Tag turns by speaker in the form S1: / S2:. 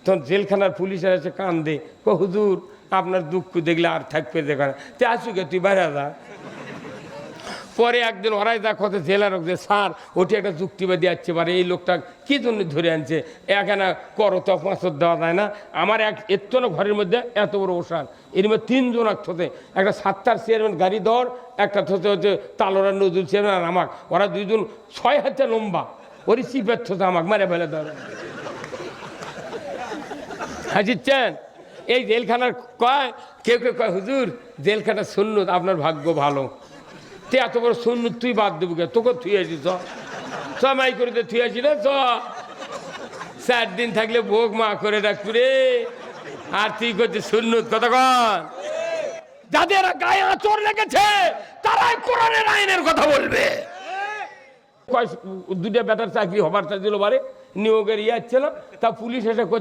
S1: তখন জেলখানার পুলিশের এসে কান্দে, হুজুর আপনার দুঃখ দেখলে আর থাকবে দেখান তুই আসুকে তুই বাইরে যা। পরে একদিন ওরাই যা কথা জেলার যে স্যার ওটি একটা যুক্তিবাদী আসছে পারে, এই লোকটা কী জন্য ধরে আনছে, এখানে করো তো পাঁচর দেওয়া যায় না। আমার এর তো না ঘরের মধ্যে এত বড় ওষান, এর মধ্যে তিনজন থতে, একটা 7টার চেয়ারম্যান গাড়ি দর, একটা থতে হচ্ছে তালোরা নজরুল চেয়ারম্যান আর আমাক, ওরা দুইজন 6 হাতে লম্বা, ওরই চিপের থতে আমাক মারে ফেলে দেওয়া। হ্যাঁ জিতছেন এই জেলখানার কয়, কেউ কেউ কয় হুজুর জেলখানা সুন্নত, আপনার ভাগ্য ভালো, তে এত বড় সুন্নত তুই বাদ দেবো কে, তোকে থুই আছি চ মাই করে থুই আছি না, চ 4 দিন থাকলে ভোগ মা করে ডাকবি রে, আর তুই করছিস সুন্নত কতক্ষণ। যাদের গায়ে আঁচড় লেগেছে তারাই কোরআনের আইনের কথা বলবে। 2টা বেটার চাকরি হবার চাইছিল বারে, নিয়োগের ইয়ে ছিল, তা পুলিশ এসে